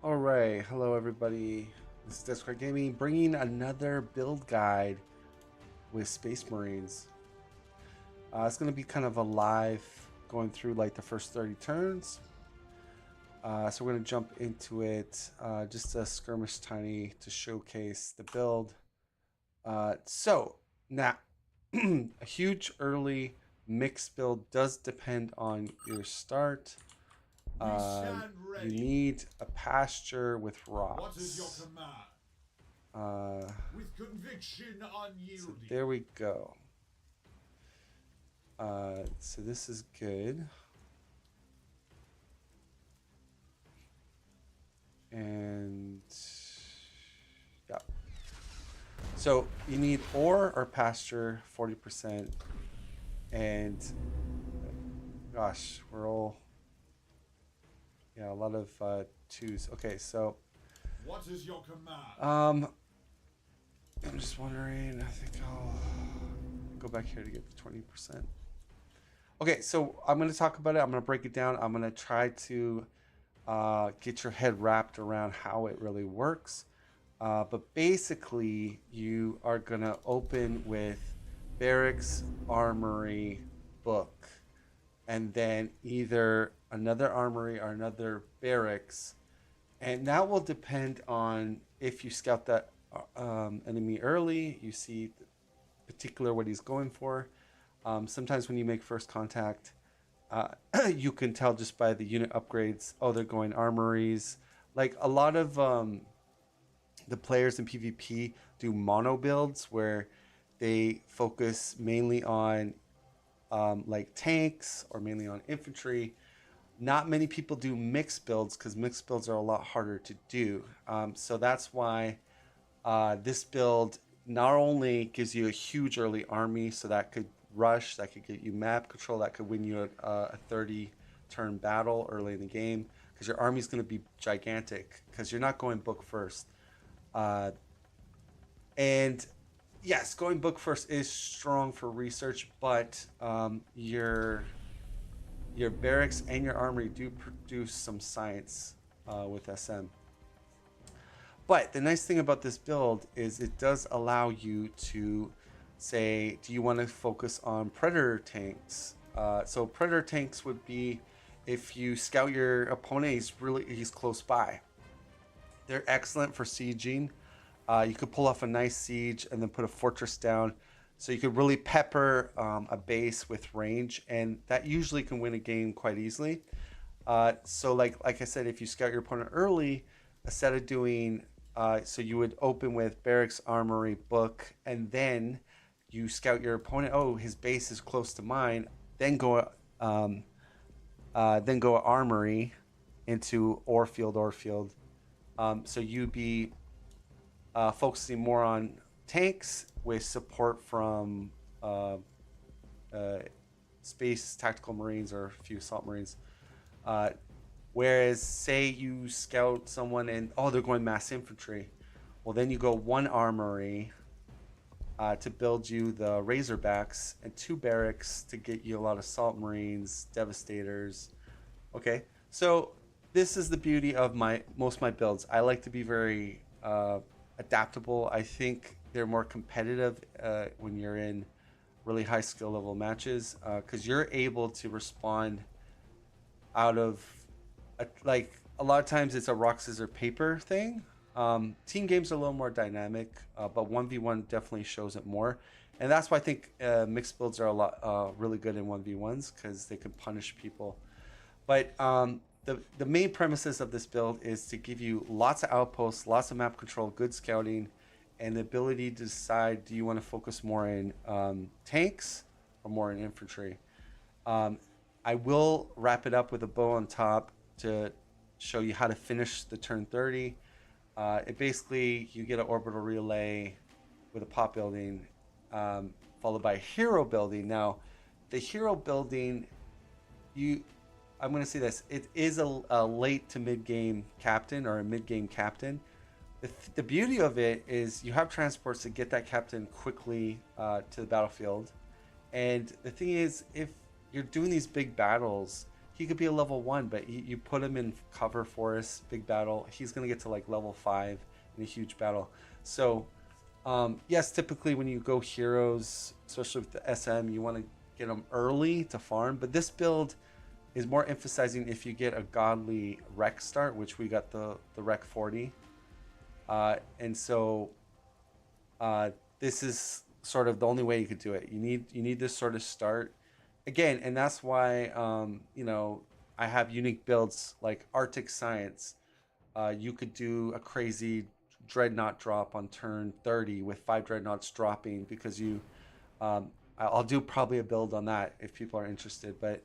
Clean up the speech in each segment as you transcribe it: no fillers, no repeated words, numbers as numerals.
All right, hello everybody. This is Discord Gaming bringing another build guide with Space Marines. It's going to be kind of a live going through like the first 30 turns. So we're going to jump into it, just a skirmish tiny to showcase the build. So now, a huge early mixed build does depend on your start. We stand You ready. need a pasture with What is your rocks. command? Uh, With conviction so unyielding. there we go. So this is good. And yeah. So you need ore or pasture 40%. And gosh, we're all, yeah, a lot of twos. Okay, so What is your command? I'm just wondering, I think I'll go back here to get the 20%. Okay, so I'm going to talk about it. I'm going to break it down. I'm going to try to get your head wrapped around how it really works. But basically, you are going to open with Barracks, Armory, Book, and then either another Armory or another Barracks. And that will depend on if you scout that enemy early, you see particular what he's going for. Sometimes when you make first contact, uh, you can tell just by the unit upgrades. Oh, they're going armories. Like a lot of the players in PvP do mono builds where they focus mainly on like tanks or mainly on infantry. Not many people do mixed builds because mixed builds are a lot harder to do. So that's why this build not only gives you a huge early army, so that could rush, that could get you map control, that could win you a 30 turn battle early in the game, because your army is going to be gigantic, because you're not going book first. Uh, and yes, going book first is strong for research, but your barracks and your armory do produce some science with SM. But the nice thing about this build is it does allow you to say, do you want to focus on predator tanks? So predator tanks would be if you scout your opponent, he's close by. They're excellent for sieging. You could pull off a nice siege and then put a fortress down. So you could really pepper a base with range, and that usually can win a game quite easily. So like I said, if you scout your opponent early, instead of doing so you would open with barracks, armory, book, and then you scout your opponent. Oh, his base is close to mine. Um, then go armory into Orfield. So you'd be focusing more on tanks with support from uh, uh, space tactical marines or a few assault marines. Uh, Whereas, say you scout someone and oh, they're going mass infantry. Well, then you go one armory to build you the Razorbacks and two barracks to get you a lot of assault marines, devastators. Okay, so this is the beauty of my most of my builds. I like to be very adaptable. I think they're more competitive when you're in really high skill level matches because you're able to respond out of like a lot of times it's a rock scissors paper thing. Team games are a little more dynamic, but 1v1 definitely shows it more, and that's why I think mixed builds are a lot really good in 1v1s because they can punish people. But the main premises of this build is to give you lots of outposts, lots of map control, good scouting, and the ability to decide, do you want to focus more in tanks or more in infantry. Um, I will wrap it up with a bow on top to show you how to finish the turn 30. It basically, you get an orbital relay with a pop building, followed by a hero building. Now, the hero building, you, I'm going to say this: it is a late to mid game captain or a mid game captain. The beauty of it is you have transports to get that captain quickly to the battlefield, and the thing is, if you're doing these big battles, he could be a level 1, but you put him in cover forest, big battle, he's gonna get to like level 5 in a huge battle. So yes, typically when you go heroes, especially with the SM, you want to get them early to farm, but this build is more emphasizing if you get a godly rec start, which we got the rec 40. And so this is sort of the only way you could do it. You need this sort of start again, and that's why you know, I have unique builds like Arctic Science. You could do a crazy dreadnought drop on turn 30 with 5 dreadnoughts dropping because you. I'll do probably a build on that if people are interested, but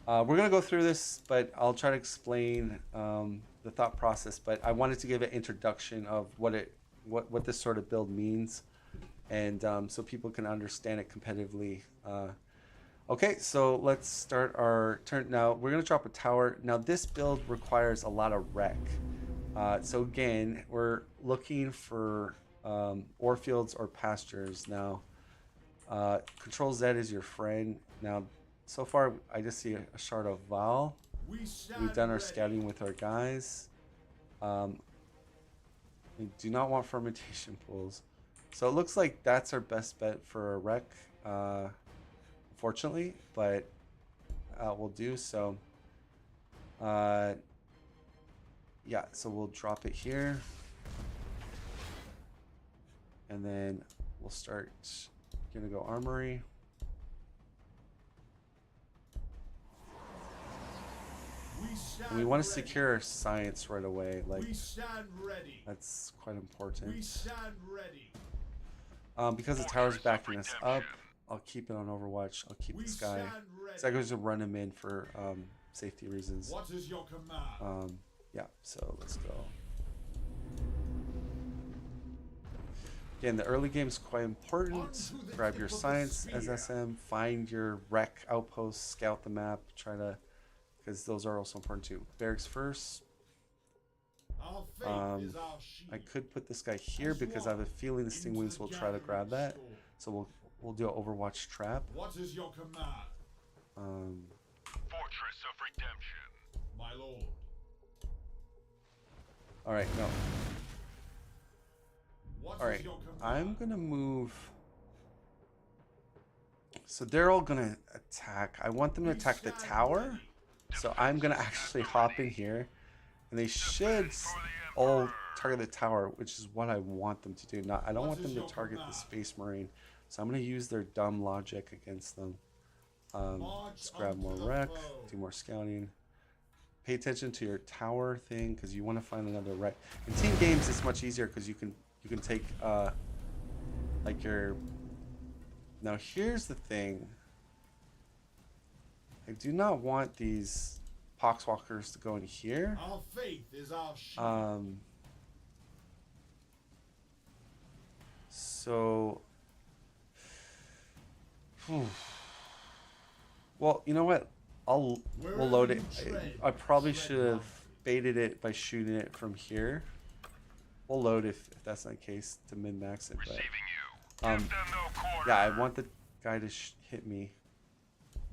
we're gonna go through this, but I'll try to explain the thought process. But I wanted to give an introduction of what this sort of build means, and so people can understand it competitively. Okay, so let's start our turn. Now we're gonna drop a tower. Now this build requires a lot of rec. So again, we're looking for ore fields or pastures. Now, Control Z is your friend. Now, so far I just see a shard of Val. We've done our scouting with our guys. We do not want fermentation pools. So it looks like that's our best bet for a wreck, unfortunately, but we'll do so. Yeah, so we'll drop it here. And then we'll start, gonna go armory. And we want to secure our science right away. Like, that's quite important. Because the tower's backing us up, I'll keep it on Overwatch. I'll keep this guy. So I go to run him in for safety reasons. What is your command? Yeah, so let's go. Again, the early game is quite important. Grab your science as SM, find your rec outposts, scout the map, try to, because those are also important too. Barracks first. I could put this guy here because I have a feeling the Stingwings will try to grab that. So we'll do an Overwatch trap. What is your command? Fortress of Redemption. My lord. All right, no. What All is right, your command? I'm gonna move. So they're all gonna attack. I want them to attack the tower. So I'm gonna actually hop in here, and they should all target the tower, which is what I want them to do. Not, I don't want them to target the Space Marine. So I'm gonna use their dumb logic against them. Let's grab more rec, do more scouting. Pay attention to your tower thing because you want to find another rec. In team games, it's much easier because you can take like your. Now here's the thing. I do not want these poxwalkers to go in here. Our faith is our shield. So. Well, you know what? We'll load it. I probably should have baited it by shooting it from here. We'll load if that's not the case to min-max it. But, yeah, I want the guy to hit me.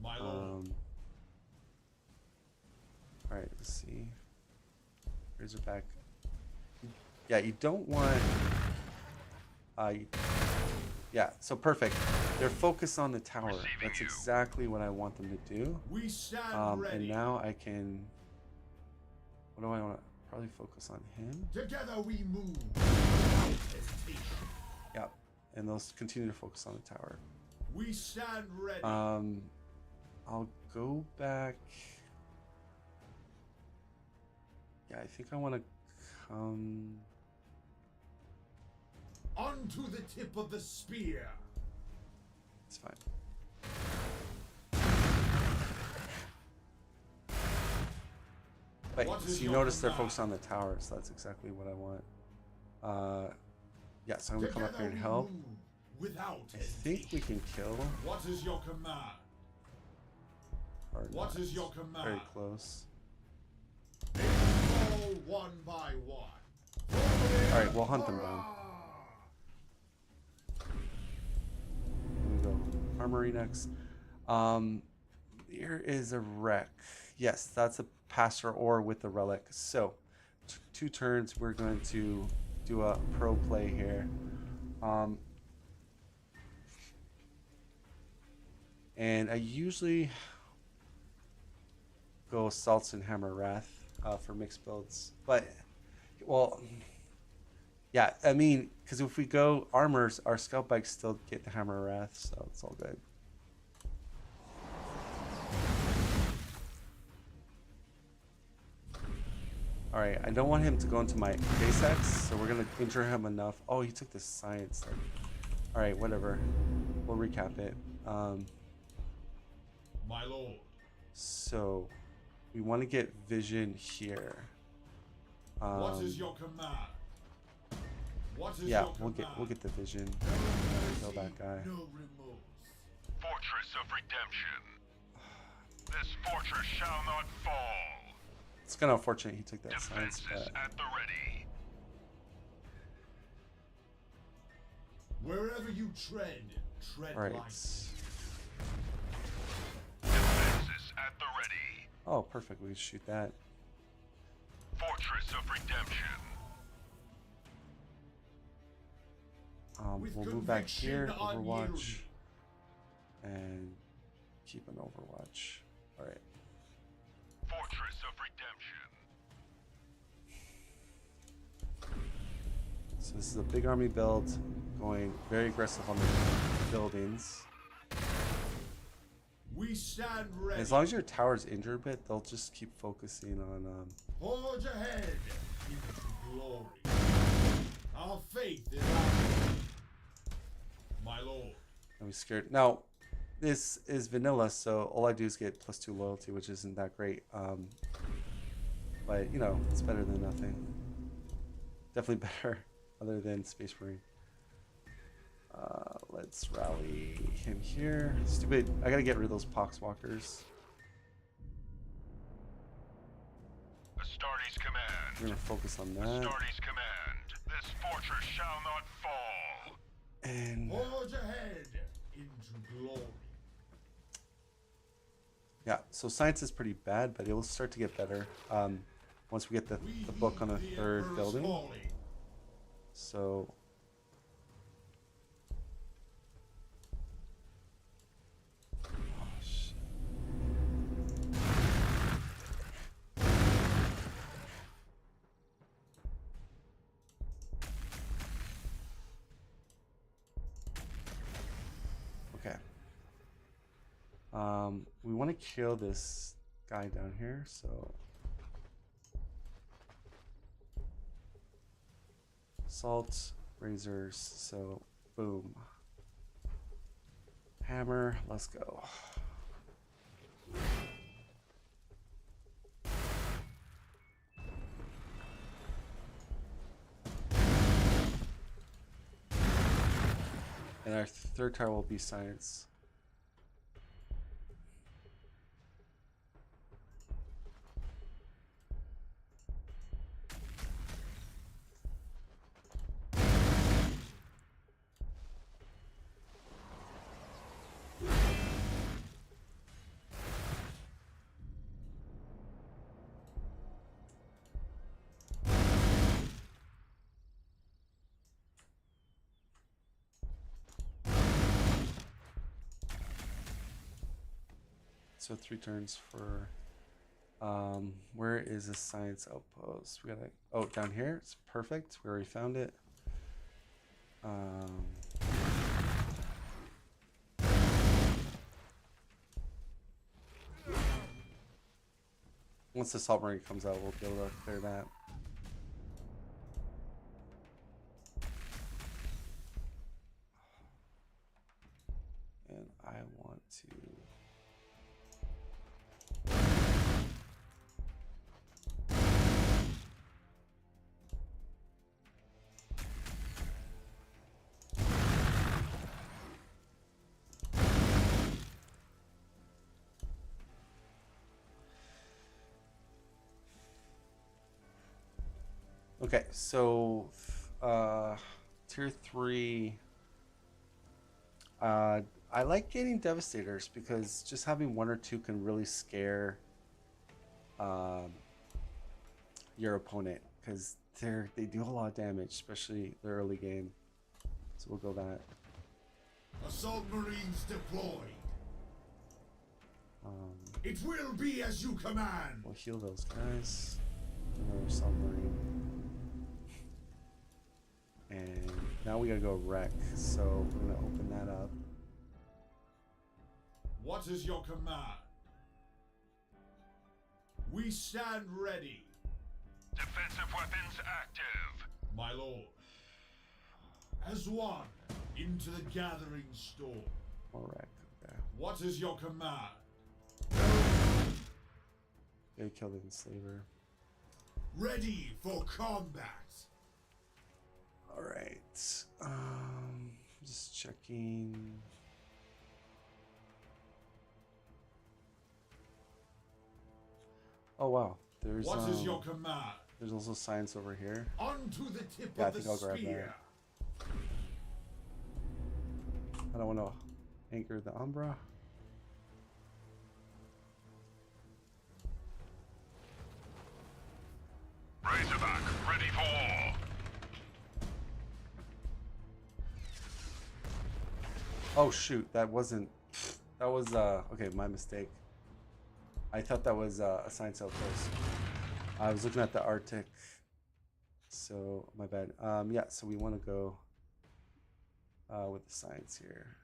My lord. All right, let's see. Razorback. Yeah, you don't want. Yeah, so perfect. They're focused on the tower. That's exactly what I want them to do. We stand ready. And now I can. What do I want to? Probably focus on him. Together we move. Without hesitation. Yeah, and those continue to focus on the tower. We stand ready. I'll go back. Yeah, I think I want to come. Onto the tip of the spear. It's fine. But so you notice they're focused on the tower, so that's exactly what I want. Yeah, so I'm gonna come up here and help. I think we can kill. What is your command? Or What not. is your command? Very close. All one by one. All right, we'll hunt them down. Here we go. Armory next. Here is a wreck. Yes, that's a passer or with the relic. So, 2 turns, we're going to do a pro play here. Um, and I usually go Salts and Hammer Wrath for mixed builds. But, well, yeah, I mean, because if we go armors, our scout bikes still get the Hammer Wrath, so it's all good. Alright, I don't want him to go into my base X, so we're going to injure him enough. Oh, he took the science. Alright, whatever. We'll recap it. My lord. So, we want to get vision here. What is your command? What is Yeah, your we'll get the vision. Kill that guy. No remorse. Fortress of Redemption. This fortress shall not fall. It's kind of unfortunate he took that science, Defenses but at the ready. Wherever you tread alright. light. Defenses at the ready. Oh, perfect. We can shoot that. Fortress of Redemption. With We'll move back conviction here, unyielding. Overwatch, and keep an Overwatch. Alright. Fortress of Redemption. So this is a big army build, going very aggressive on the buildings. We stand ready. As long as your tower's injured a bit, they'll just keep focusing on. Forge ahead into glory. Our faith is ours. My lord. I'm scared. Now, this is vanilla, so all I do is get +2 loyalty, which isn't that great. But you know, it's better than nothing. Definitely better, other than Space Marine. Let's rally him here. Stupid. I gotta get rid of those Poxwalkers. Astartes command. We're gonna focus on that. Astartes command. This fortress shall not fall. And Forge ahead into glory. yeah, so science is pretty bad, but it will start to get better once we get the book on the heed the third Emperor's building. calling. So oh, shit. Okay. We want to kill this guy down here, so salt razors, so boom. Hammer, let's go. And our third tower will be science. So 3 turns for where is the science outpost? We gotta down here. It's perfect. We already found it. Once the salt marine comes out, we'll be able to clear that. And I want to okay, so tier 3. I like getting Devastators because just having 1 or 2 can really scare your opponent, because they do a lot of damage, especially the early game. So we'll go that. Assault Marines deployed. Um, It will be as you command. we'll heal those guys. Another submarine. And now we gotta go wreck. So we're gonna open that up. What is your command? We stand ready, Defensive weapons active. my lord. As one, into the gathering storm. More wreck. Okay. What is your command? Gotta kill the enslaver. Ready for combat. Alright. Just checking. Oh wow. There's What is your command? there's also science over here. Onto the tip Yeah, I of the think I'll grab spear. I don't want to anchor the Umbra. Razorback, ready for war. Oh shoot, that wasn't. That was okay, my mistake. I thought that was a science outpost. I was looking at the Arctic, so my bad. Yeah, so we want to go with the science here.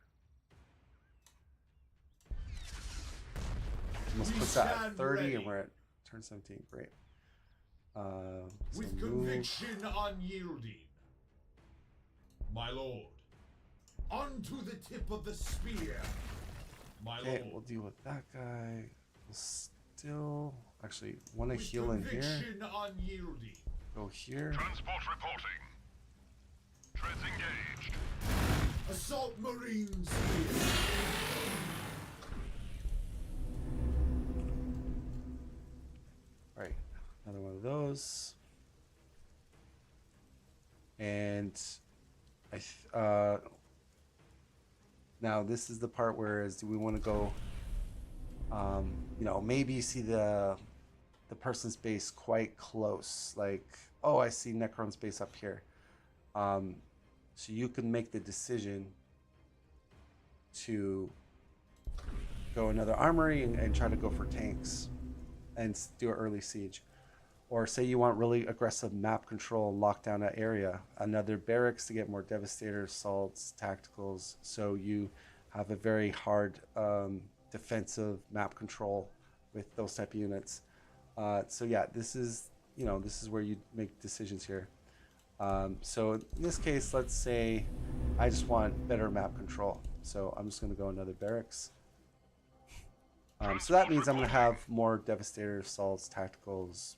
Almost We puts that at stand 30, ready. and we're at turn 17. Great. So With move. conviction unyielding. My lord. Onto the tip of the spear. My Okay, lord. we'll deal with that guy. We'll still actually want to With heal in here. conviction unyielding. Go here. Transport reporting. Treads engaged. Assault Marines here. All right, another one of those. And now this is the part where do we want to go? You know, maybe you see the person's base quite close. Like, oh, I see Necron's base up here. So you can make the decision to go another armory and try to go for tanks and do an early siege. Or say you want really aggressive map control and lock down that area, another barracks to get more devastator assaults, tacticals, so you have a very hard defensive map control with those type of units. So yeah, this is where you make decisions here. So in this case, let's say I just want better map control, so I'm just going to go another barracks. So that means I'm going to have more devastator assaults, tacticals.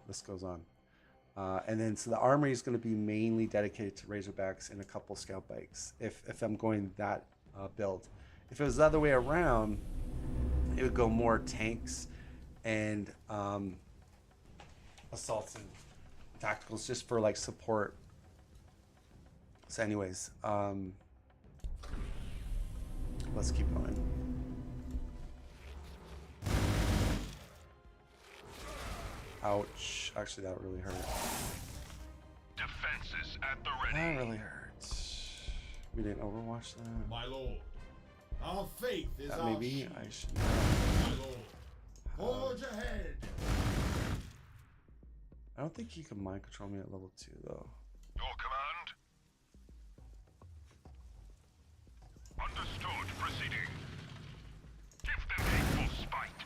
This goes on. And then so the armory is going to be mainly dedicated to Razorbacks and a couple scout bikes if I'm going that build. If it was the other way around, it would go more tanks and assaults and tacticals just for like support. So anyways, let's keep going. Ouch. Actually, that really hurt. Defenses at the That ready. really hurt. We didn't overwatch that. My lord. Our faith is That our maybe shield. I should. My lord. Forge ahead. I don't think you can mind control me at level 2 though. Your command. Understood. Proceeding. Give them hateful spite.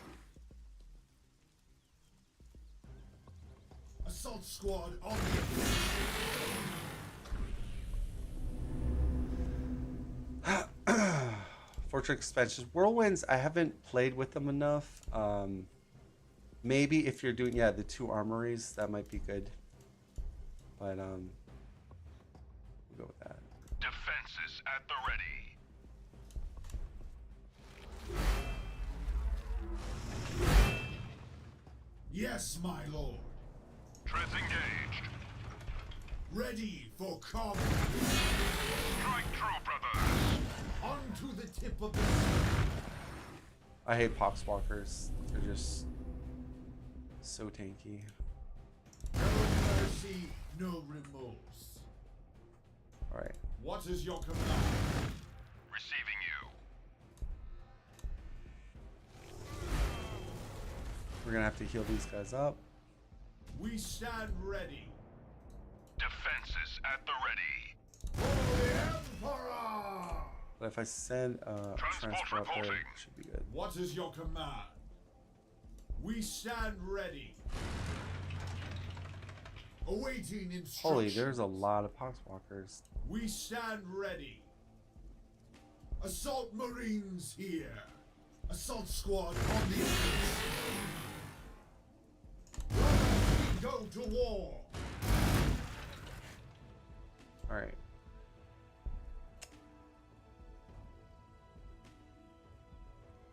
Assault squad on the Fortress expansions, whirlwinds. I haven't played with them enough. Maybe if you're doing the 2 armories, that might be good. But we'll go with that. Defenses at the ready. Yes, my lord. Treads engaged. Ready for combat. Strike true, brothers. Onto the tip of the spear. I hate Poxwalkers. They're just so tanky. No mercy, no remorse. Alright. What is your command? Receiving you. We're gonna have to heal these guys up. We stand ready. Defenses at the ready. For the Emperor! But if I send a transfer up there, it reporting. should be good. What is your command? We stand ready. Awaiting instructions. Holy, there's a lot of Poxwalkers. We stand ready. Assault Marines here. Assault squad on the offensive. We go to war. Alright.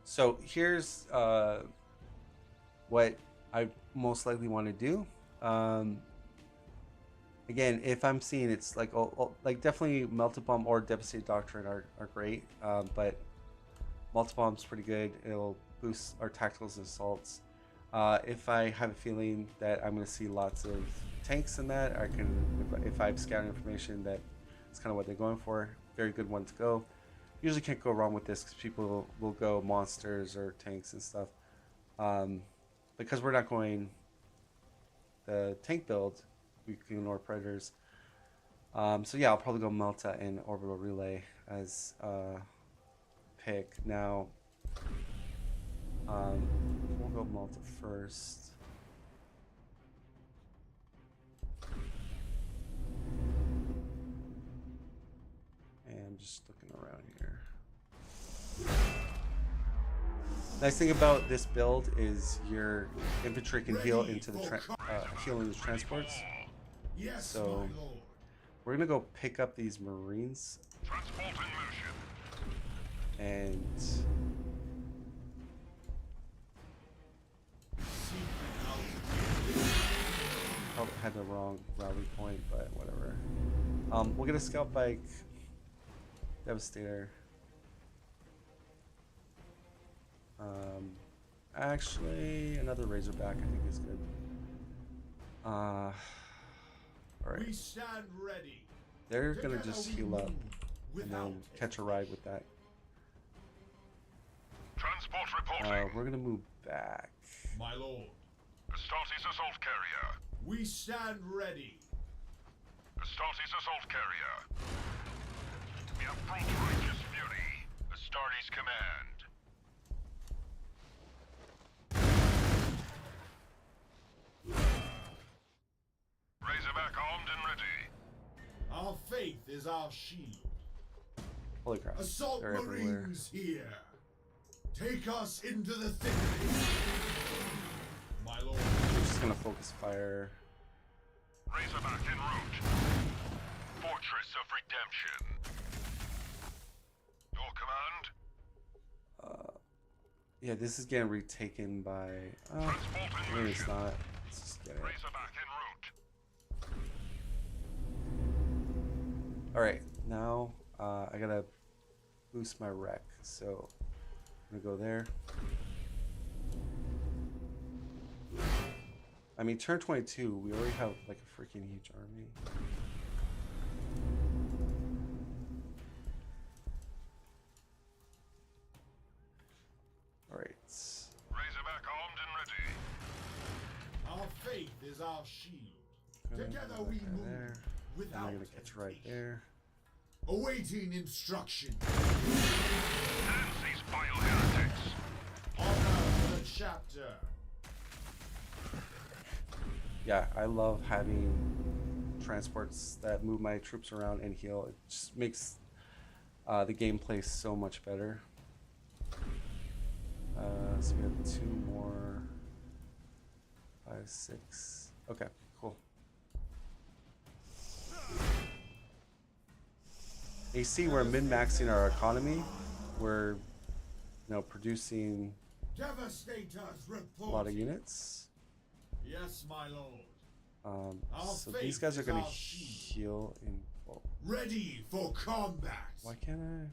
So here's what I most likely want to do. Again, if I'm seeing it's like like definitely Melted Bomb or Devastating Doctrine are great, but Melted Bomb's pretty good. It'll boost our tacticals and assaults. If I have a feeling that I'm going to see lots of tanks in that, I can, if I have scouting information that it's kind of what they're going for, very good one to go. Usually can't go wrong with this because people will go monsters or tanks and stuff. Because we're not going the tank build, we can ignore predators. So yeah, I'll probably go Melta and Orbital Relay as pick. Now, we'll go Malta first. And I'm just looking around here. Nice thing about this build is your infantry can heal into the heal into the transports. Yes, So my lord. we're gonna go pick up these Marines Transport in motion. and probably had the wrong rally point, but whatever. We'll get a scout bike, Devastator. Actually, another Razorback I think is good. All right, We stand ready. they're gonna Together just we heal up move and without then catch a ride with that. Transport reporting. We're gonna move back. My lord. Astartes assault carrier. We stand ready. Astartes assault carrier. We have brought righteous fury. Astartes command. Razorback armed and ready. Our faith is our shield. Holy crap, Assault they're everywhere. Marines here. Take us into the thick of it. My lord. We're just gonna focus fire. Razorback en route. Fortress of Redemption. Your command? Yeah, this is getting retaken by. Transport in Maybe it's motion. not. Let's just get it. Razorback en route. All right, now I gotta boost my wreck, so I'm gonna go there. I mean, turn 22, we already have like a freaking huge army. All right. Razorback armed and ready. Our faith is our shield. Gonna Together go we back move there. And without I'm gonna catch right hesitation. there. Awaiting instruction. Dance these vile heretics. Honor for the chapter. Yeah, I love having transports that move my troops around and heal. It just makes the gameplay so much better. So we have 2 more. 5, 6. Okay, cool. AC, we're min-maxing our economy. We're, producing Devastators a report. lot of units. Yes, my lord. Our So faith these guys are is going to our shield. heal in bulk. Ready for combat. Why can't I?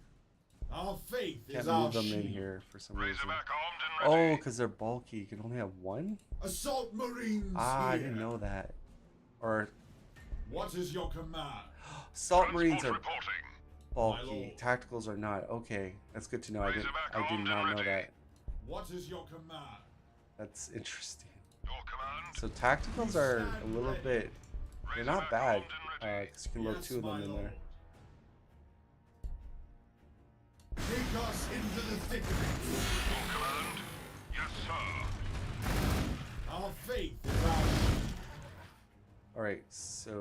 Our faith Can't is our move them in shield. here for some reason. Razorback armed and Oh, ready. because they're bulky. You can only have one? Assault Marines Ah, here. I didn't know that. Or What is your command? assault marines Transport are reporting. bulky. lord. Tacticals are not. Okay, that's good to know. I did armed not and know ready. that. What is your command? That's interesting. Your command. So tacticals are a little bit. They're not Razorback bad. armed and ready. Because you can load Yes, 2 of them my in lord. there. Take us into the thick of it. Your command. Yes, sir. Our faith is our shield. Alright, so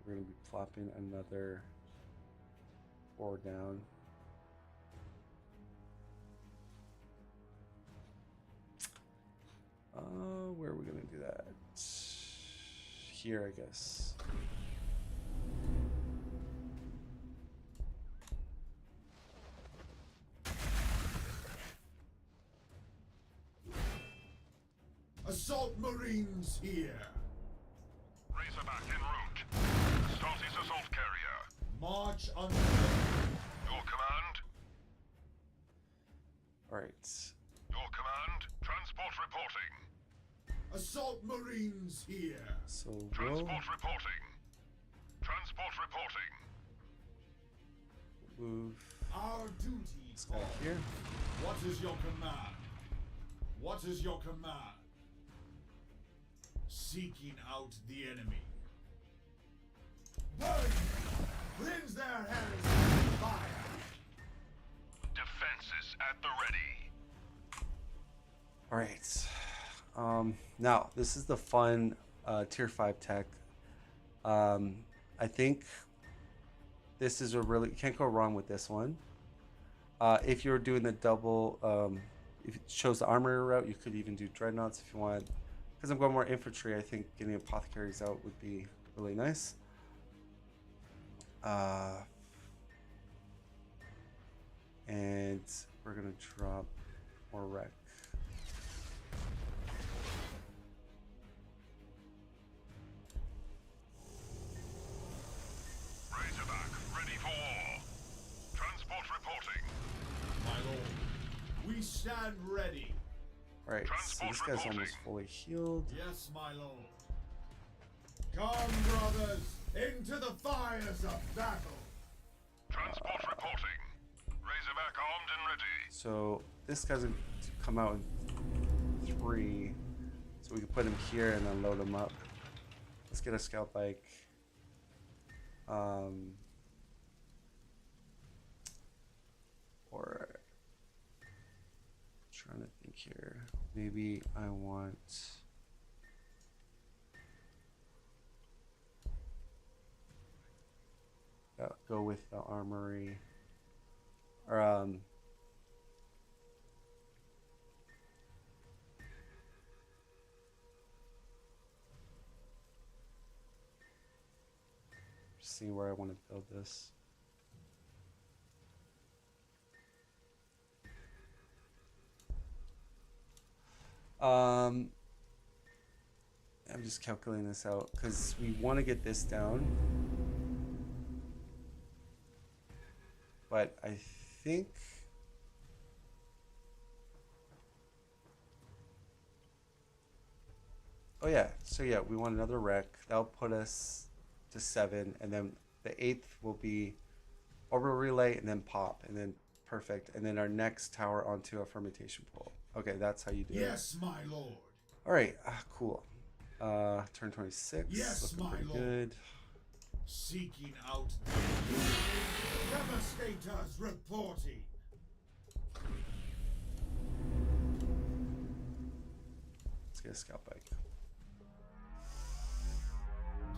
we're going to be plopping another 4 down. Where are we going to do that? Here, I guess. Assault Marines here. Razorback en route. Starty's assault carrier. March on. Your command. Alright. Your command. Transport reporting. Assault Marines here. So we'll Transport reporting. Transport reporting. move Our duty this guy calls. here. What is your command? What is your command? Seeking out the enemy. Burn! Cleanse their hands with fire! Defenses at the ready. Alright. Now, this is the fun tier 5 tech. I think this is a really, you can't go wrong with this one. If you're doing the double, if it shows the armory route, you could even do dreadnoughts if you want. Because I'm going more infantry, I think getting apothecaries out would be really nice. And we're gonna drop more wreck. Razorback ready for war. Transport reporting. My lord, we stand ready. Alright, so this guy's almost fully healed. Yes, my lord. Come, brothers, into the fires of battle. Transport reporting. Razorback armed and ready. So this guy's gonna come out in 3. So we can put him here and then load him up. Let's get a scout bike. Or trying to think here. Maybe I want go with the armory. Or see where I want to build this. I'm just calculating this out because we want to get this down, but I think oh yeah, so yeah, we want another wreck. That'll put us to 7, and then the 8th will be orbital relay and then pop, and then perfect, and then our next tower onto a fermentation pole. Okay, that's how you do it. Yes, my lord. All right, cool. Turn 26. Yes, looking my pretty lord. good. Seeking out Devastators reporting. Let's get a scout bike.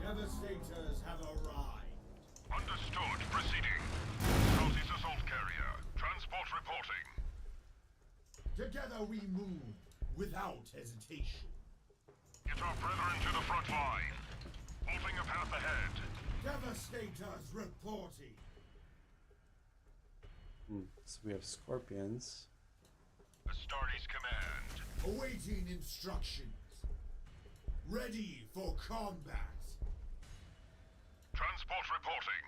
Devastators have arrived. Understood. Proceeding. Southeast assault carrier. Transport reporting. Together we move without hesitation. Get our brethren to the front line. Halting a path ahead. Devastators reporting. So we have scorpions. Astartes command. Awaiting instructions. Ready for combat. Transport reporting.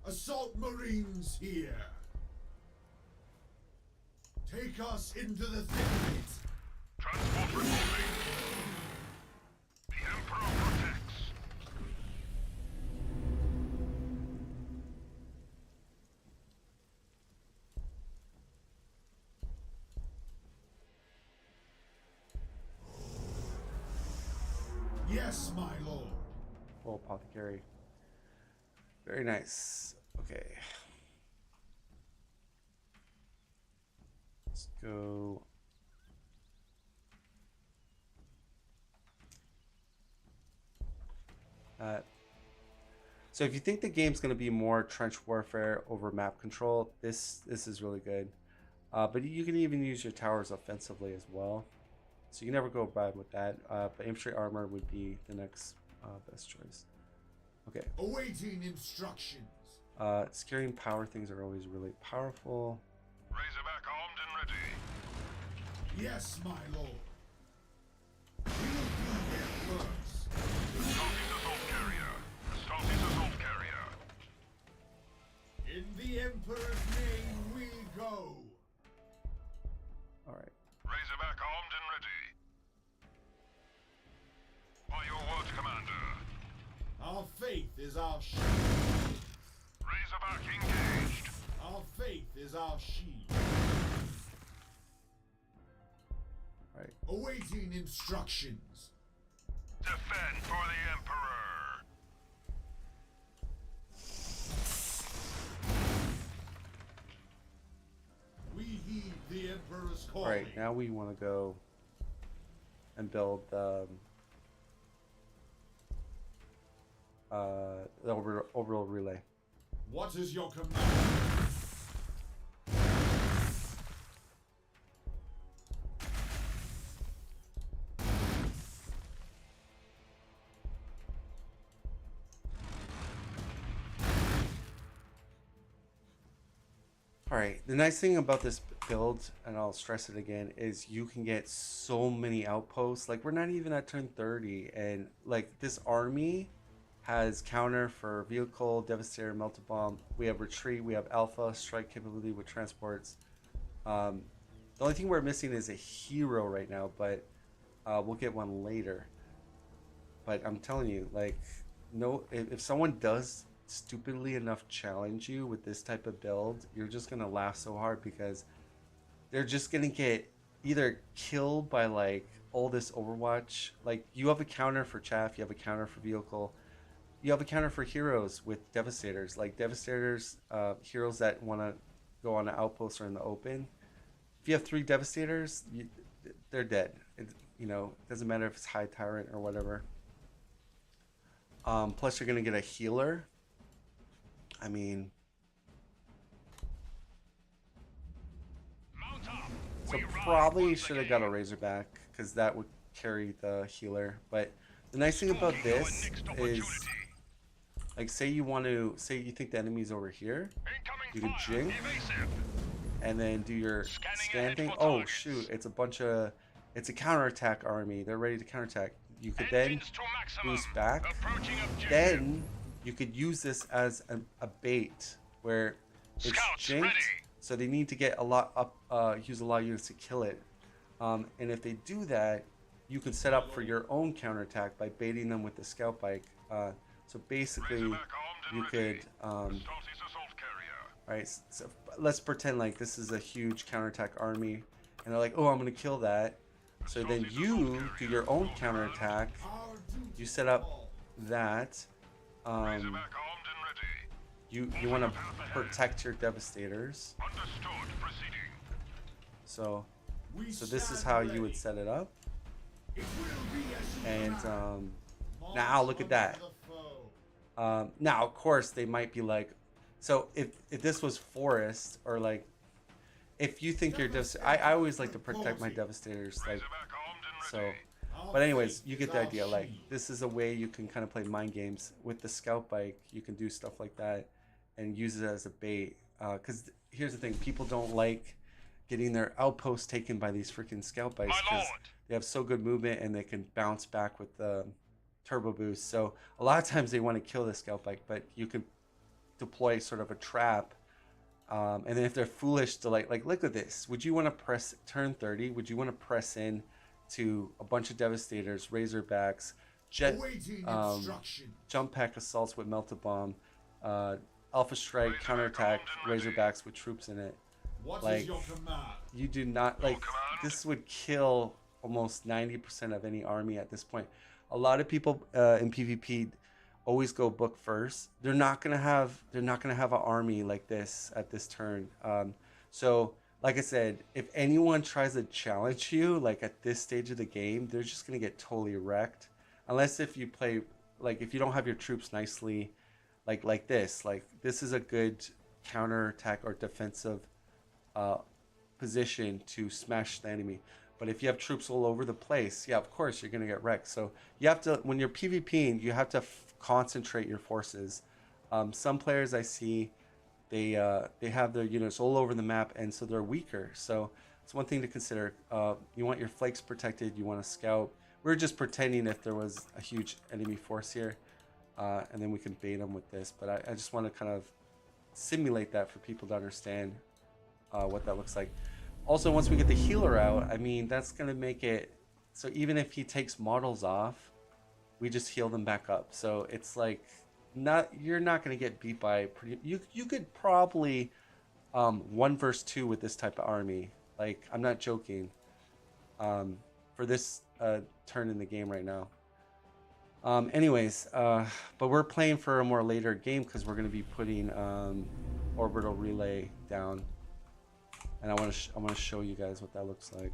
Assault Marines here. Take us into the thick of it. Transport reporting. The Emperor protects. Yes, my lord. Full apothecary. Very nice. Okay. Let's go. So if you think the game's going to be more trench warfare over map control, this is really good. But you can even use your towers offensively as well. So you can never go bad with that. But infantry armor would be the next best choice. Okay. Awaiting instructions. Securing power things are always really powerful. Razorback armed and ready. Yes, my lord. We will be there first. Assaulting assault carrier. Assaulting assault carrier. In the Emperor's name we go. All right. Razorback armed and ready. By your words, Commander. Our faith is our shield. Razorback engaged. Our faith is our shield. All right. Awaiting instructions. Defend for the Emperor. We heed the Emperor's All calling. right. Now we want to go and build the orbital relay. What is your command? All right. The nice thing about this build, and I'll stress it again, is you can get so many outposts. Like we're not even at turn 30, and like this army has counter for vehicle, devastator, melted bomb. We have retreat. We have alpha strike capability with transports. The only thing we're missing is a hero right now, but we'll get one later. But I'm telling you, like, no, if someone does stupidly enough challenge you with this type of build, you're just gonna laugh so hard because they're just gonna get either killed by like all this Overwatch. Like you have a counter for chaff, you have a counter for vehicle, you have a counter for heroes with devastators. Like devastators, heroes that want to go on an outpost or in the open. If you have 3 devastators, they're dead. It doesn't matter if it's high tyrant or whatever. Plus you're gonna get a healer. I mean, Mount up. so We ride probably once should have again. got a Razorback because that would carry the healer. But the nice thing about Stalking our this next is, opportunity. like, say you think the enemy's over here, Incoming you can fire. jink. Evasive. and then do your Scanning scan ahead thing. for Oh targets. shoot, it's a counterattack army. They're ready to counterattack. You could then Engines to maximum. boost back. Approaching objective. Then you could use this as a bait where it's Scouts jinked, ready. so they need to get a lot up, use a lot of units to kill it. And if they do that, you can set up for your own counterattack by baiting them with the scout bike. So basically, Razorback armed and you ready. could. Assaulting assault carrier. Right, so let's pretend like this is a huge counterattack army, and they're like, oh, I'm gonna kill that. So then you do your own counterattack. Our duty You set up calls. that. Razorback armed and ready. You want to protect your devastators. Understood. Proceeding. So We this is stand how ready. you would set it up. It will be as you And command. now look at that. March under the foe. Now of course they might be like, so if this was forest or like, if you think you're I always like to protect my devastators like Razorback armed and so. ready. Our But anyways, faith you is get the our idea. Like, shield. this is a way you can kind of play mind games with the scout bike. You can do stuff like that and use it as a bait. Because here's the thing: people don't like getting their outposts taken by these freaking scout bikes My because lord. they have so good movement and they can bounce back with the turbo boost. So a lot of times they want to kill the scout bike, but you can deploy sort of a trap And then if they're foolish to like look at this. Would you want to press turn 30? Would you want to press in to a bunch of Devastators, Razorbacks, Jet, Awaiting um, instruction. Jump Pack Assaults with Melted Bomb, Alpha Strike, Counterattack, Razorbacks with troops in it? What is Like, your command? you do not like this would kill almost 90% of any army at this point. A lot of people in PvP always go book first. They're not gonna have an army like this at this turn. So like I said, if anyone tries to challenge you like at this stage of the game, they're just gonna get totally wrecked. Unless if you play like if you don't have your troops nicely like this. Like this is a good counterattack or defensive position to smash the enemy. But if you have troops all over the place, yeah, of course you're gonna get wrecked. So you have to, when you're PvPing, you have to concentrate your forces. Some players I see, they have their units all over the map, and so they're weaker. So it's one thing to consider. You want your flanks protected. You want to scout. We're just pretending if there was a huge enemy force here, and then we can bait them with this. But I just want to kind of simulate that for people to understand what that looks like. Also, once we get the healer out, I mean, that's going to make it so even if he takes models off, we just heal them back up. So it's like you're not going to get beat by you could probably 1 versus 2 with this type of army. Like, I'm not joking. For this turn in the game right now. Anyways, but we're playing for a more later game because we're going to be putting orbital relay down. And I want to show you guys what that looks like.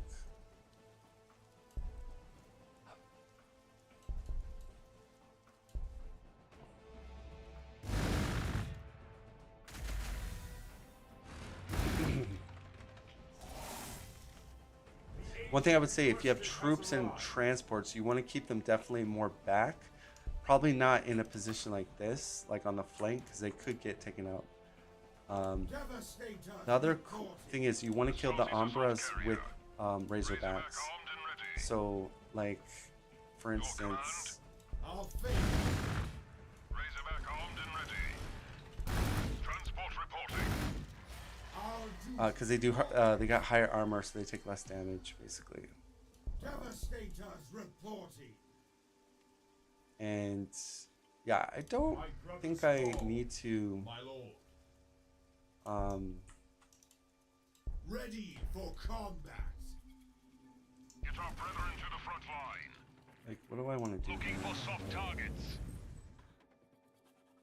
One thing I would say, if you have troops and transports, you want to keep them definitely more back. Probably not in a position like this, like on the flank, because they could get taken out. The other thing is you want to kill the Umbras with Razorbacks. So, like, for instance, Razorback armed and ready. Transport reporting. because they got higher armor, so they take less damage, basically. Devastators reporting. And yeah, I don't think I need to. My lord. Ready for combat. Get our brethren to the front line. Like, what do I want to do? Looking for soft targets.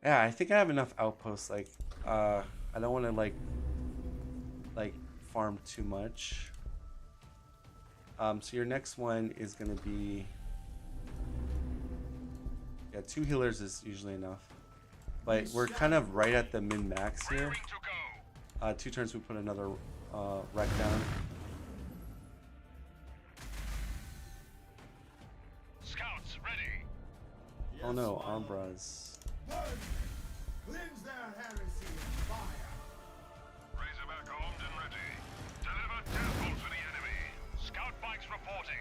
Yeah, I think I have enough outposts. Like, I don't want to like farm too much. So your next one is gonna be, yeah, 2 healers is usually enough, but we're kind of right at the min max here. Raring to go. 2 turns we put another wreck down. Scouts ready. Oh no, Yes, my lord. Umbras. Burn! Cleanse their heresy in fire. Razorback armed and ready. Deliver temple to the enemy. Scout bikes reporting.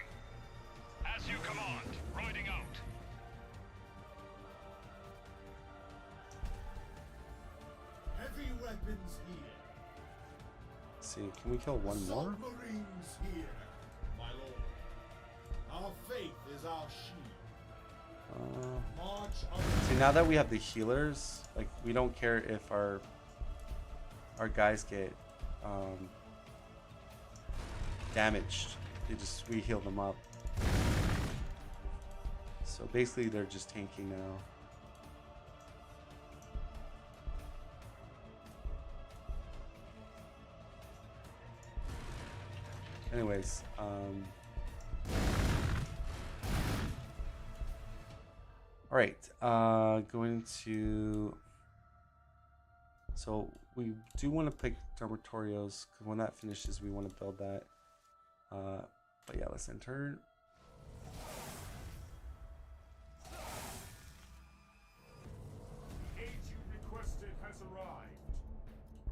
As you command. Riding out. Heavy weapons here. Let's see, can we kill one more? Submarines here, my lord. Our faith is our shield. March on. See, now that we have the healers, like, we don't care if our guys get damaged. We heal them up. So basically they're just tanking now. Anyways, all right, going to, so we do want to pick Dormitorios, because when that finishes, we want to build that. But yeah, let's enter. Aid you requested has arrived.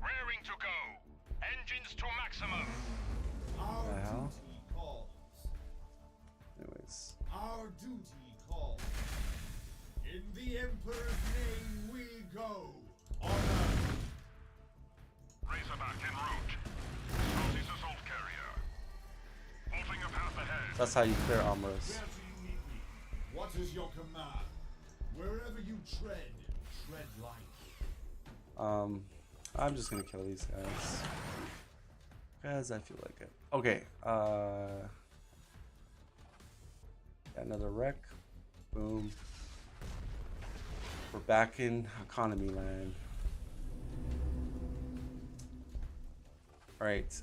Raring to go. Engines to maximum. Our The hell? duty calls. Anyways, Our duty calls. In the Emperor's name we go. Honor. Razorback Razorback en route. Scotty's assault carrier. Bolting a path ahead. That's how you clear Amros. Where do you need me? What is your command? Wherever you tread, tread light. I'm just gonna kill these guys. As I feel like it. Okay, got another wreck. Boom. We're back in economy land. Alright,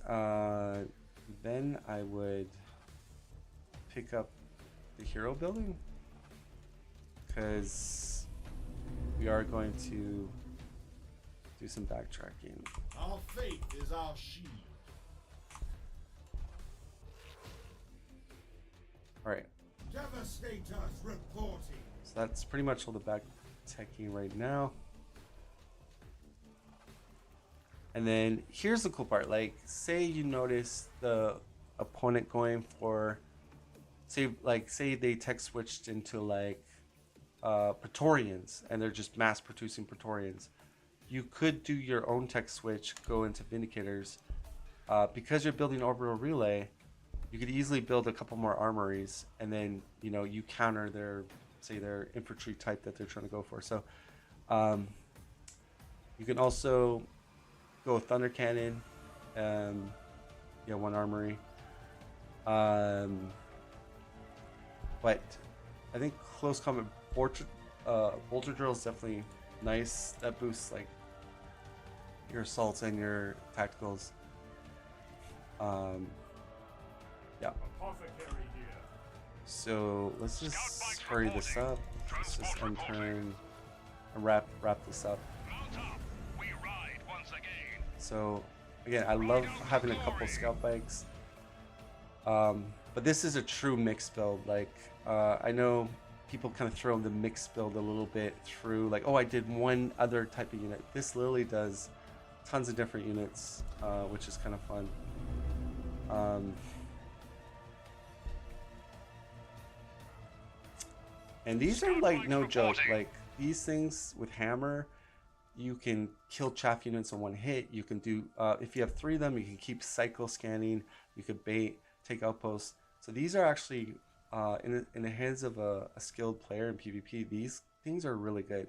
then I would pick up the hero building, because we are going to do some backtracking. Our faith is our shield. Alright, Devastators reporting. so that's pretty much all the back teching right now. And then here's the cool part, like say you notice the opponent going for, say they tech switched into like Praetorians, and they're just mass producing Praetorians. You could do your own tech switch, go into Vindicators. Because you're building orbital relay, you could easily build a couple more armories, and then you counter their, say, their infantry type that they're trying to go for. So you can also go with Thunder Cannon, one armory. But I think close combat bolter drill is definitely nice. That boosts like your assaults and your tacticals. Yeah. Apothecary here. So let's just hurry this up. Let's just end turn and wrap this up. Mount up. We ride once again. So again, I love having a couple scout bikes. But this is a true mixed build. Like I know people kind of throw the mixed build a little bit through, like, oh, I did one other type of unit. This literally does tons of different units, which is kind of fun. And these are like no joke. Like these things with hammer, you can kill chaff units in one hit. You can do, if you have 3 of them, you can keep cycle scanning. You could bait, take outposts. So these are actually in the hands of a skilled player in PvP. These things are really good.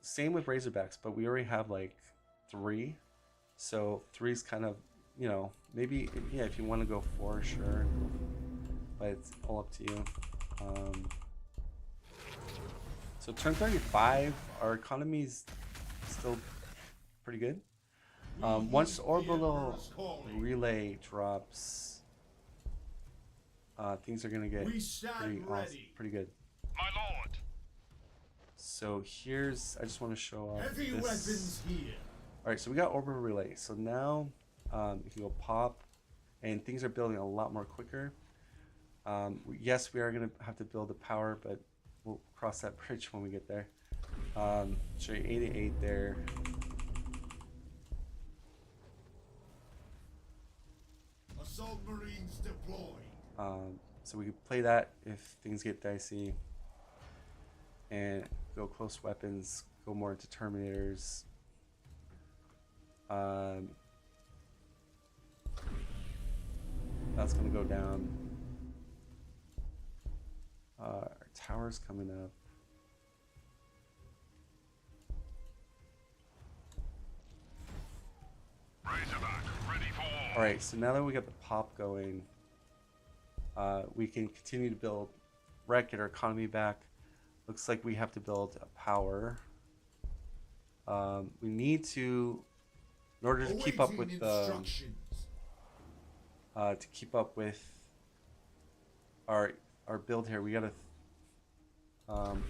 Same with Razorbacks, but we already have like 3. So 3 is kind of, maybe, yeah, if you want to go 4, sure. But it's all up to you. So turn 35, our economy's still pretty good. Once orbital relay drops, things are gonna get pretty awesome, pretty good. My lord. So here's, I just want to show off Heavy this. weapons here. All right, so we got orbital relay. So now you can go pop, and things are building a lot more quicker. Yes, we are gonna have to build a power, but we'll cross that bridge when we get there. Show you 88 there. Assault Marines deployed. So we can play that if things get dicey, and go close weapons, go more into Terminators. That's gonna go down. Our tower's coming up. Razorback, ready for war. Alright, so now that we got the pop going, we can continue to build wreck, get our economy back. Looks like we have to build a power. We need to, in order to keep up with the, our build here, we gotta, in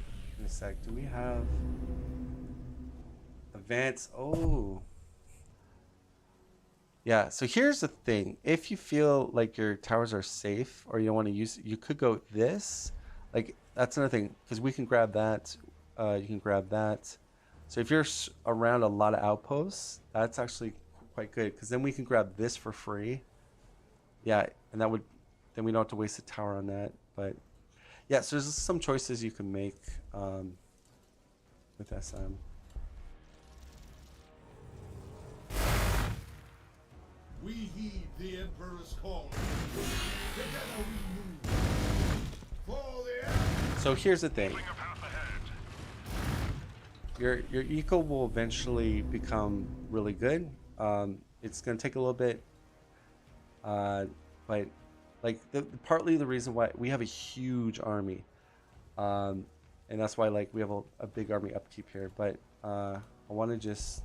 a sec, do we have advance? Oh. Yeah, so here's the thing. If you feel like your towers are safe or you don't want to use it, you could go this. Like, that's another thing, because we can grab that. You can grab that. So if you're around a lot of outposts, that's actually quite good, because then we can grab this for free. Yeah, and that would, then we don't have to waste a tower on that. But yeah, so there's some choices you can make with SM. We heed the Emperor's call. Together we move. For the end. So here's the thing. Moving a path ahead. Your eco will eventually become really good. It's gonna take a little bit, but like partly the reason why we have a huge army, and that's why like we have a big army upkeep here. But I want to just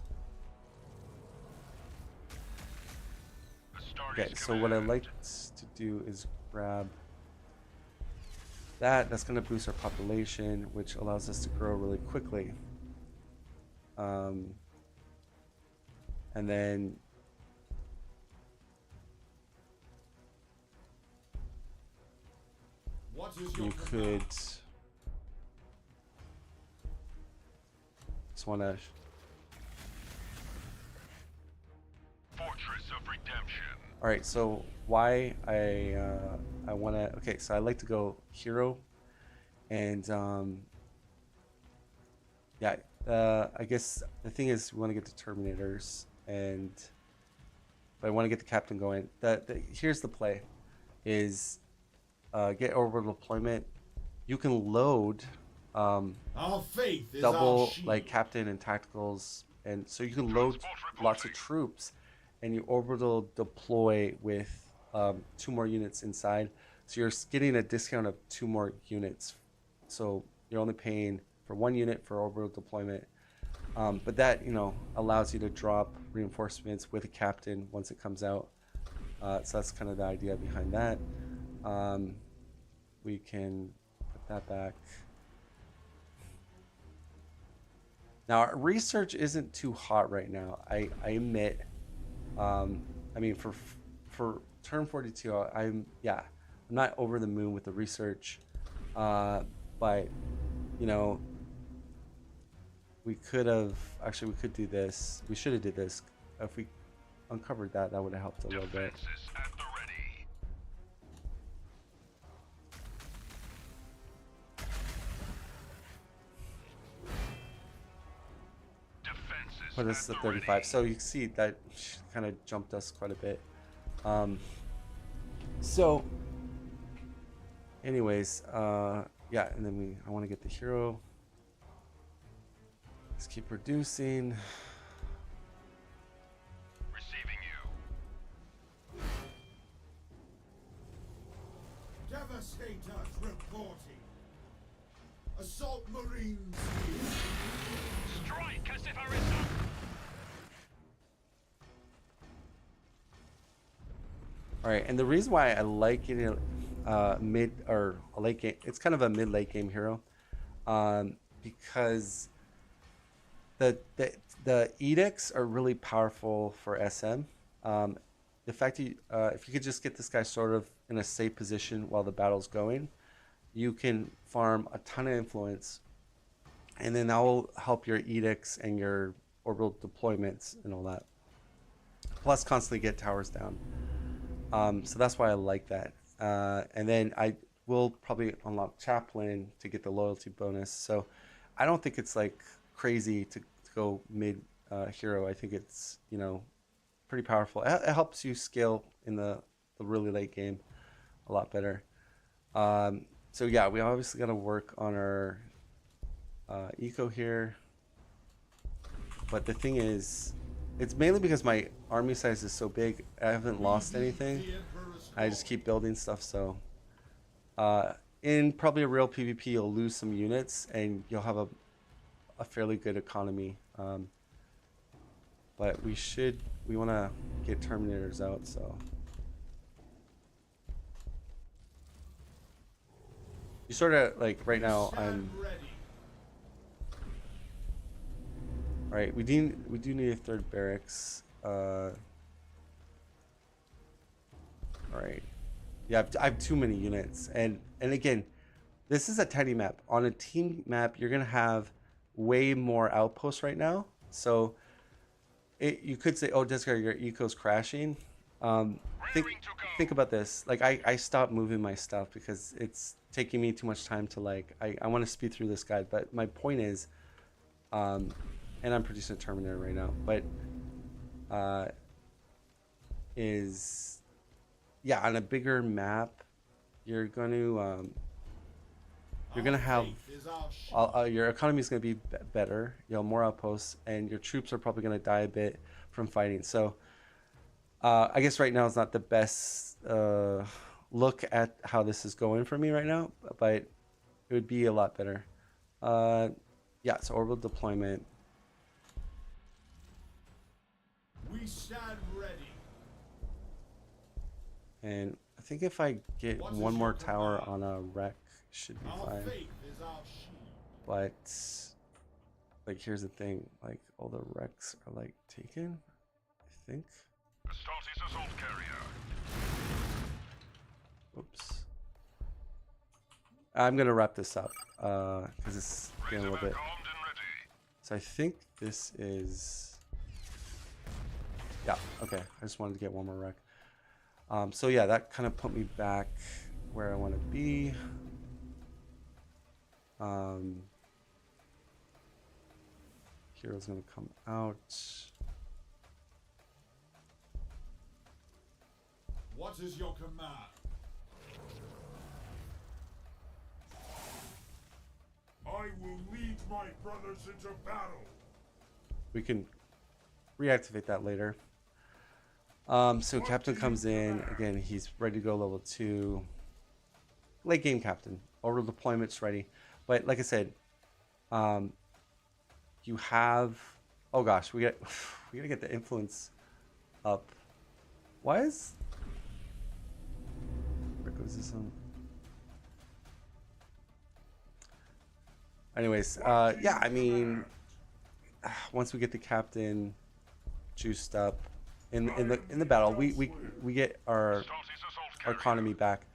okay. So what I like to do is grab that. That's gonna boost our population, which allows us to grow really quickly. And then What is your you command? could just want to Fortress of Redemption. all right, so why I want to okay, so I like to go hero and yeah, I guess the thing is we want to get the Terminators, and but I want to get the captain going. Here's the play is get orbital deployment. You can load Our faith is double our shield. like captain and tacticals, and so you can load lots of troops, and you orbital deploy with 2 more units inside. So you're getting a discount of 2 more units. So you're only paying for 1 unit for orbital deployment. But that allows you to drop reinforcements with a captain once it comes out. So that's kind of the idea behind that. We can put that back. Now our research isn't too hot right now. I admit. I mean for turn 42, I'm not over the moon with the research, but we could do this. We should have did this. If we uncovered that would have helped a little bit. Defenses at the ready. Defenses Put us at to the 35. ready. So you see that kind of jumped us quite a bit. So anyways, yeah, and then I want to get the hero. Let's keep reducing. Receiving you. Devastators reporting. Assault Marines. Strike as if arisen. All right, and the reason why I like getting mid or a late game, it's kind of a mid-late game hero, because the edicts are really powerful for SM. The fact that if you could just get this guy sort of in a safe position while the battle's going, you can farm a ton of influence, and then that will help your edicts and your orbital deployments and all that. Plus, constantly get towers down. So that's why I like that. And then I will probably unlock Chaplain to get the loyalty bonus. So I don't think it's like crazy to go mid hero. I think it's pretty powerful. It helps you scale in the really late game a lot better. So yeah, we obviously got to work on our eco here. But the thing is, it's mainly because my army size is so big. I haven't lost anything. I just keep building stuff. So in probably a real PvP, you'll lose some units and you'll have a fairly good economy. But we want to get Terminators out. So you sort of like right now I'm. All right, we do need a 3rd barracks. All right, yeah, I have too many units, and again, this is a tiny map. On a team map, you're gonna have way more outposts right now. So you could say, "Oh, Descar, your eco's crashing." Think about this. Like I stopped moving my stuff because it's taking me too much time to like. I want to speed through this guide, but my point is, and I'm producing a Terminator right now, but is, yeah, on a bigger map, you're going to have Faith is our shield. your economy is going to be better. You know, more outposts, and your troops are probably going to die a bit from fighting. So I guess right now is not the best look at how this is going for me right now, but it would be a lot better. Yeah, so orbital deployment. We stand ready. And I think if I get What one is more your tower command? on a wreck, should be Our fine. faith is our shield. But like, here's the thing: like, all the wrecks are like taken. I think. Astartes assault carrier. Oops. I'm gonna wrap this up because it's getting a little bit. Armed and ready. So I think this is. Yeah. Okay. I just wanted to get one more wreck. So yeah, that kind of put me back where I want to be. Hero's gonna come out. What is your command? I will lead my brothers into battle. We can reactivate that later. So Captain comes in again. He's ready to go level 2. Late game Captain. Orbital deployment's ready. But like I said, you have. Oh gosh, we gotta get the influence up. Why is? Where goes this on? Anyways, yeah. I mean, once we get the Captain juiced up in the battle, we get our Astartes assault our carrier. economy back.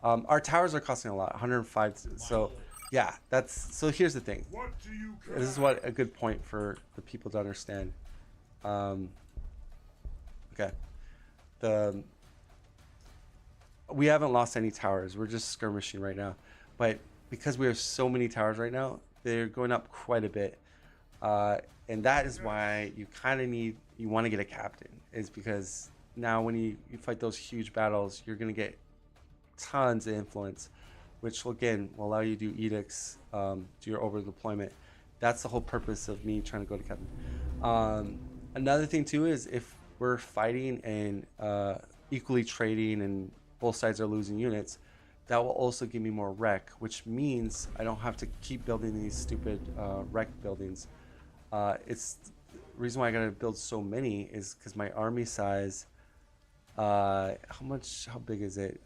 Our towers are costing a lot, 105. So yeah, so here's the thing. What do you This is what a good point for the people to understand. Okay, we haven't lost any towers. We're just skirmishing right now, but because we have so many towers right now, they're going up quite a bit, and that is why you kind of you want to get a captain. Is because now when you fight those huge battles, you're gonna get tons of influence, which will allow you to do edicts, do your over deployment. That's the whole purpose of me trying to go to captain. Another thing too is if we're fighting and equally trading and both sides are losing units, that will also give me more rec, which means I don't have to keep building these stupid rec buildings. It's the reason why I gotta build so many is because my army size. How big is it?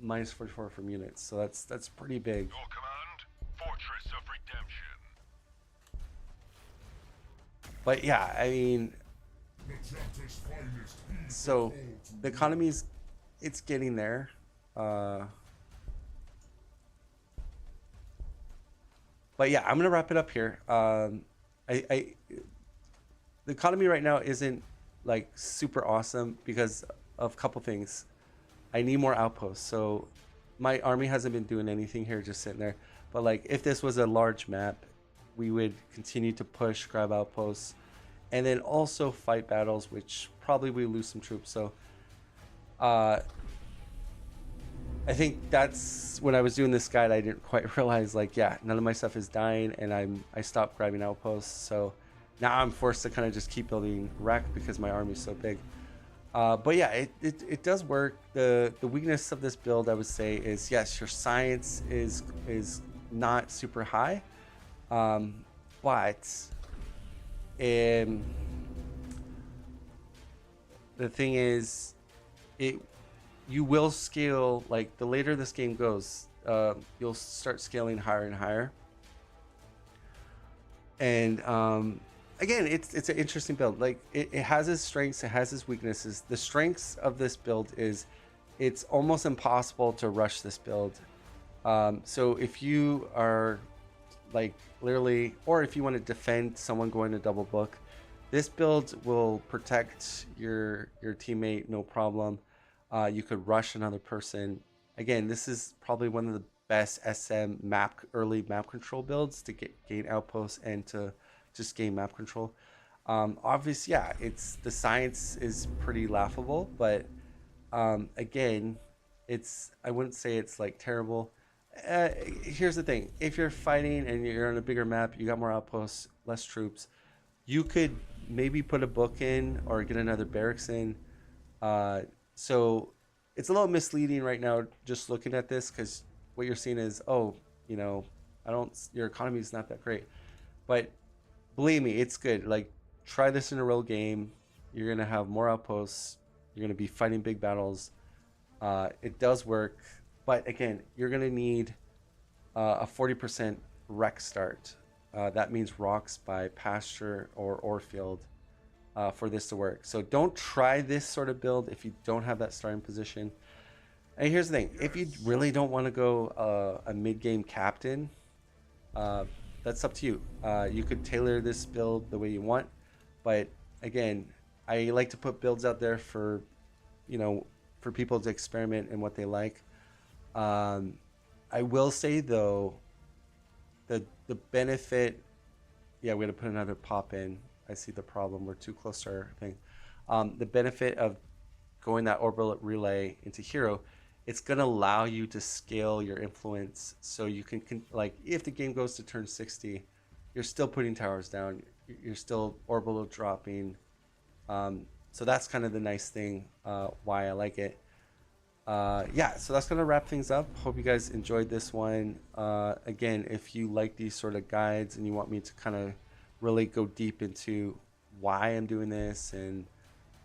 Minus 44 from units, so that's pretty big. Your command, Fortress of Redemption. But yeah, I mean, so the economy's it's getting there. But yeah, I'm gonna wrap it up here. The economy right now isn't like super awesome because of a couple things. I need more outposts. So my army hasn't been doing anything here, just sitting there. But like if this was a large map, we would continue to push, grab outposts, and then also fight battles, which probably we lose some troops. So I think that's when I was doing this guide, I didn't quite realize like, yeah, none of my stuff is dying, and I stopped grabbing outposts. So now I'm forced to kind of just keep building wreck because my army is so big. But yeah, it does work. The weakness of this build, I would say, is yes, your science is not super high, but the thing is, you will scale. Like the later this game goes, you'll start scaling higher and higher. And again, it's an interesting build. Like it has its strengths, it has its weaknesses. The strengths of this build is it's almost impossible to rush this build. So if you are like literally, or if you want to defend someone going to double book, this build will protect your teammate, no problem. You could rush another person. Again, this is probably one of the best SM early map control builds to gain outposts and to just gain map control. Obviously, yeah, it's the science is pretty laughable, but again, I wouldn't say it's like terrible. Here's the thing: if you're fighting and you're on a bigger map, you got more outposts, less troops, you could maybe put a book in or get another barracks in. So it's a little misleading right now just looking at this because what you're seeing is, oh, you know, I don't, your economy is not that great. But believe me, it's good. Like, try this in a real game. You're going to have more outposts. You're going to be fighting big battles. It does work. But again, you're going to need a 40% rec start. That means rocks by pasture or ore field for this to work. So don't try this sort of build if you don't have that starting position. And here's the thing: if you really don't want to go a mid-game captain, that's up to you. You could tailor this build the way you want, but again, I like to put builds out there for, you know, for people to experiment in what they like. I will say though, the benefit, yeah, we're gonna put another pop in. I see the problem. We're too close to our thing. The benefit of going that orbital relay into hero, it's gonna allow you to scale your influence, so you can like if the game goes to turn 60, you're still putting towers down. You're still orbital dropping. So that's kind of the nice thing, why I like it. Yeah, so that's gonna wrap things up. Hope you guys enjoyed this one. Again, if you like these sort of guides and you want me to kind of really go deep into why I'm doing this and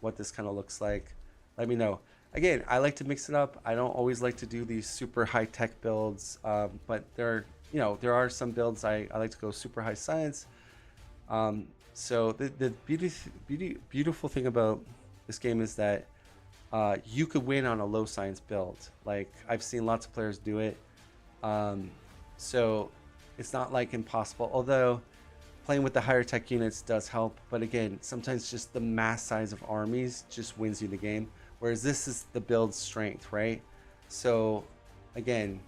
what this kind of looks like, let me know. Again, I like to mix it up. I don't always like to do these super high tech builds, but there are some builds I like to go super high science. So the beautiful thing about this game is that you could win on a low science build. Like, I've seen lots of players do it. So it's not like impossible, although playing with the higher tech units does help. But again, sometimes just the mass size of armies just wins you the game. Whereas this is the build strength, right? So again,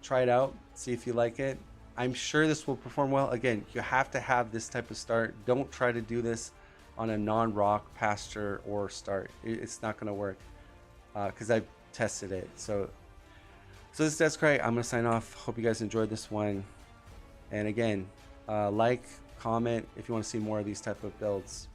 try it out, see if you like it. I'm sure this will perform well. Again, you have to have this type of start. Don't try to do this on a non-rock pasture or start. It's not going to work because I've tested it. So this is Descray. I'm going to sign off. Hope you guys enjoyed this one. And again, like, comment if you want to see more of these type of builds.